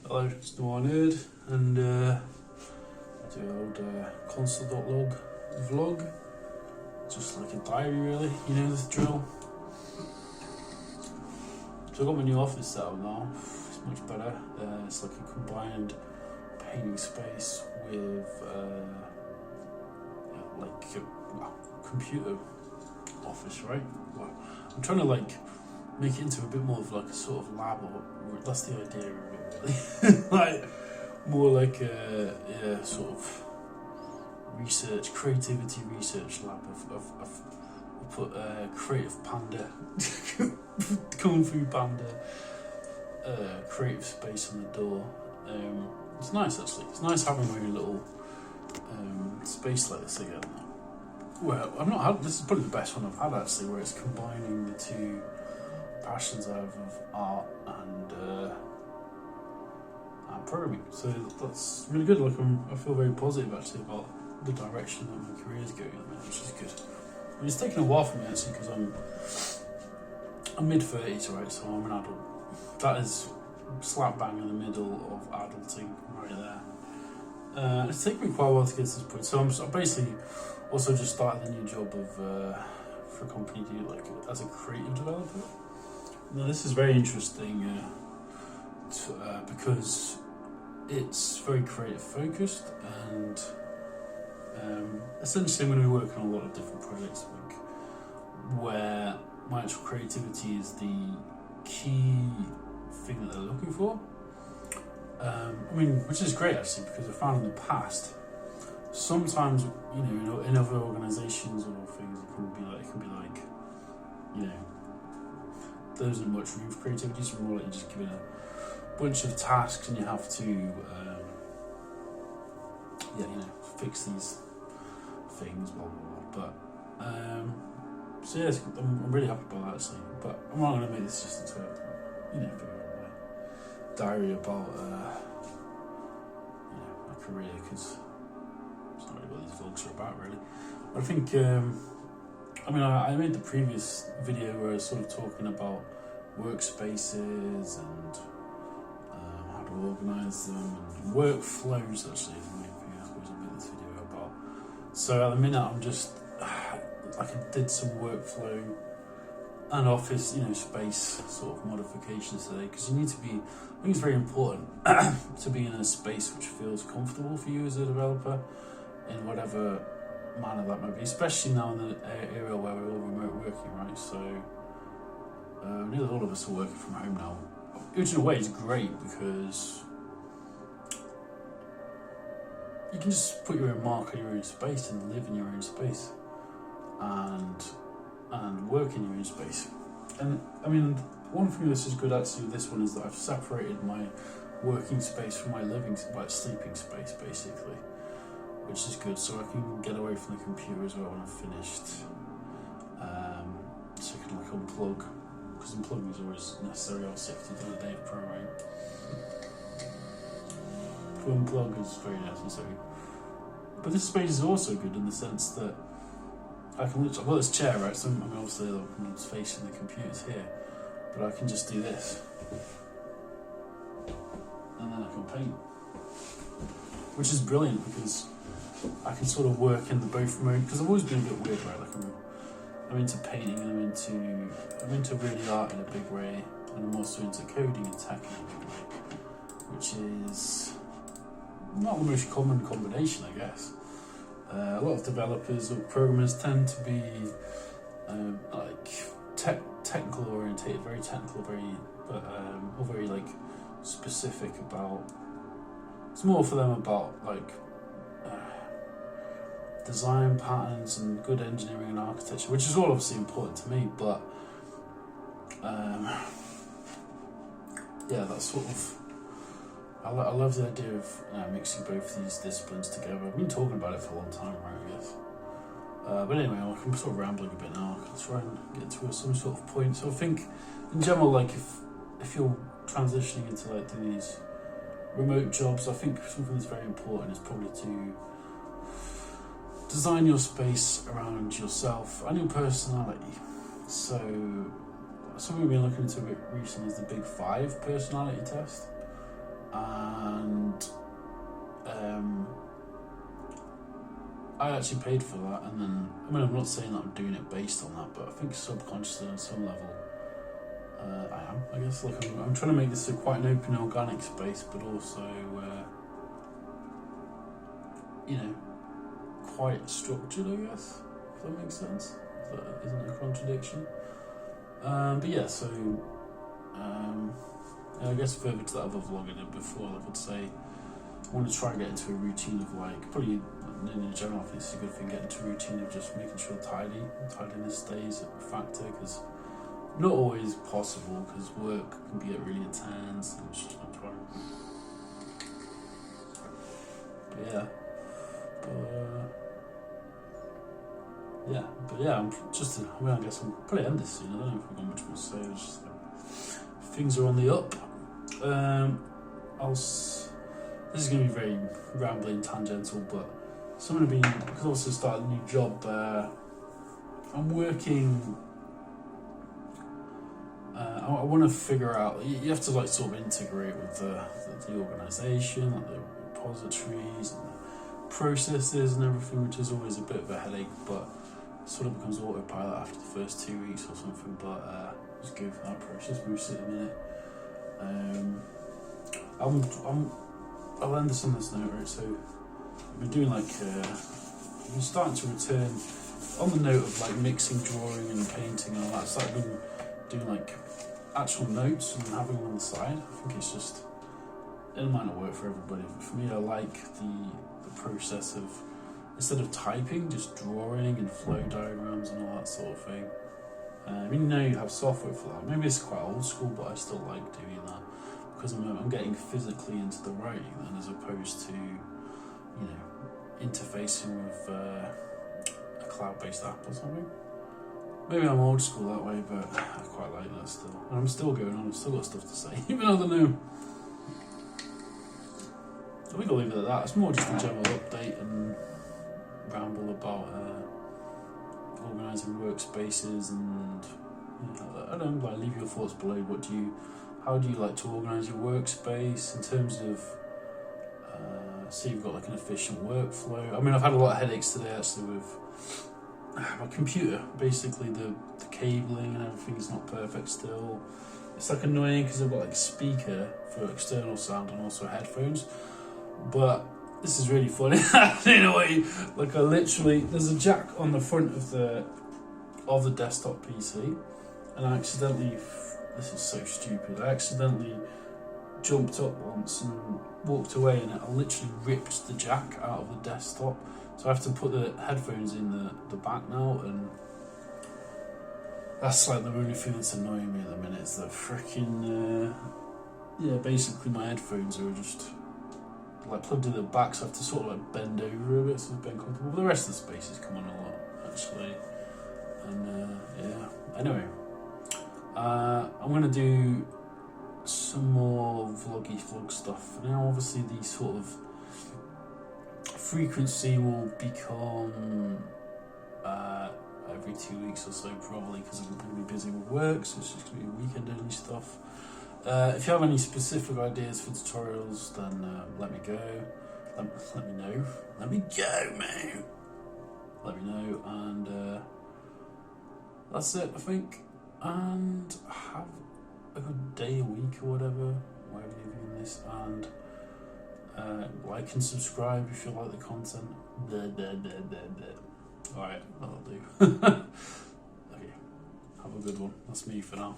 Hello, it's the One Nerd, and I do an old Console.log vlog, just like a diary really, you know the drill. So I've got my new office set up now, it's much better. It's like a combined painting space with computer office, right? Well, I'm trying to make it into a bit more of like a sort of lab, or that's the idea of it really. Like more like a sort of creativity research lab. I've put Creative Panda, Kung Fu Panda, creative space on the door. It's nice actually. It's nice having my own little space like this again. Well, I've not had, this is probably the best one I've had actually, where it's combining the two passions I have of art and programming. So that's really good. I feel very positive actually about the direction that my career is going at the minute, which is good. I mean, it's taken a while for me actually, because I'm mid-30s, right? So I'm an adult. That is slap bang in the middle of adulting right there. It's taken me quite a while to get to this point. So I'm basically also just started a new job for a company to do as a creative developer. Now this is very interesting because it's very creative focused, and essentially I'm going to be working on a lot of different projects where my actual creativity is the key thing that they're looking for. Which is great actually, because I found in the past sometimes, in other organisations or things, it can be like, there isn't much room for creativity. So more like you're just given a bunch of tasks and you have to, fix these things, blah blah blah. But so yeah, I'm really happy about that actually. But I'm not going to make this just into my diary about my career, because it's not really what these vlogs are about really. But I think I made the previous video where I was sort of talking about workspaces and how to organise them, and workflows actually is the main thing I suppose I made this video about. So at the minute I'm just I did some workflow and office space sort of modifications today, because you need to be, I think it's very important to be in a space which feels comfortable for you as a developer in whatever manner that might be, especially now in the era where we're all remote working, right? So nearly all of us are working from home now, which in a way is great, because you can just put your own mark on your own space and live in your own space and work in your own space. And one thing that's good actually with this one is that I've separated my working space from my sleeping space basically, which is good, so I can get away from the computer as well when I've finished. So I can unplug, because unplugging is always necessary, obviously, after you've done a day of programming. To unplug is very necessary. But this space is also good in the sense that I've got this chair, right? So obviously I'm just facing the computers here, but I can just do this, and then I can paint, which is brilliant because I can sort of work in the both mode. Because I've always been a bit weird, right? I'm into painting, and I'm into really art in a big way, and I'm also into coding and tech in a big way, which is not the most common combination, I guess. A lot of developers or programmers tend to be technical orientated, very technical, or very specific about. It's more for them about design patterns and good engineering and architecture, which is all obviously important to me. But that's sort of. I love the idea of mixing both these disciplines together. I've been talking about it for a long time, right, I guess. But anyway, I'm sort of rambling a bit now. I'll try and get to some sort of point. So I think, in general, if you're transitioning into doing these remote jobs, I think something that's very important is probably to design your space around yourself and your personality. So something we've been looking into a bit recently is the Big 5 personality test. and I actually paid for that, and then, I mean, I'm not saying that I'm doing it based on that, but I think subconsciously on some level I am, I guess. Like, I'm trying to make this quite an open, organic space, but also, you know, quite structured, I guess, if that makes sense. That isn't a contradiction. But yeah, so, I guess further to that other vlog I did before, like I'd say, I want to try and get into a routine of, like, probably in general, I think it's a good thing, getting into a routine of just making sure tidiness stays a factor, because not always possible, because work can get really intense, and it's just not trying. But yeah, I'm just, I mean, I guess I'll probably end this soon. I don't know if we've got much more to say. It's just, things are on the up. This is going to be very rambling, tangential, but so I'm going to be, because I also started a new job. I'm working. I want to figure out. You have to, like, sort of integrate with the organisation, like the repositories and the processes and everything, which is always a bit of a headache, but it sort of becomes autopilot after the first 2 weeks or something. But just go through that process. We'll sit in a minute. I'll end this on this note, right? So I've been doing, like, I've been starting to return on the note of, like, mixing, drawing and painting and all that. So I've been doing, like, actual notes and having them on the side. I think it's just, it might not work for everybody, but for me, I like the process of, instead of typing, just drawing and flow diagrams and all that sort of thing. I mean, now you have software for that. Maybe it's quite old school, but I still like doing that, because I'm getting physically into the writing then, as opposed to, you know, interfacing with a cloud-based app or something. Maybe I'm old school that way, but I quite like that still. And I'm still going on, I've still got stuff to say, even though I don't know. I think I'll leave it at that. It's more just a general update and ramble about organising workspaces, and, you know, I don't know, like, leave your thoughts below. How do you like to organise your workspace in terms of, so you've got, like, an efficient workflow? I mean, I've had a lot of headaches today actually with my computer. Basically, the cabling and everything is not perfect still. It's, like, annoying because I've got, like, speaker for external sound and also headphones. But this is really funny. In a way, like, there's a jack on the front of the desktop PC, and I accidentally, this is so stupid, I accidentally jumped up once and walked away, and I literally ripped the jack out of the desktop. So I have to put the headphones in the back now, and that's, like, the only thing that's annoying me at the minute, is the freaking, basically my headphones are just, like, plugged in the back, so I have to sort of, like, bend over a bit so it's been comfortable. But the rest of the space is coming a lot, actually. And anyway, I'm gonna do some more vlog stuff now. Obviously, the sort of frequency will become every 2 weeks or so, probably, because I'm going to be busy with work, so it's just going to be weekend only stuff. If you have any specific ideas for tutorials, then let me go. Let me know. Let me go, man. Let me know, and that's it, I think. And have a good day, a week, or whatever you're viewing this. And like and subscribe if you like the content. Alright, that'll do. Okay, have a good one. That's me for now.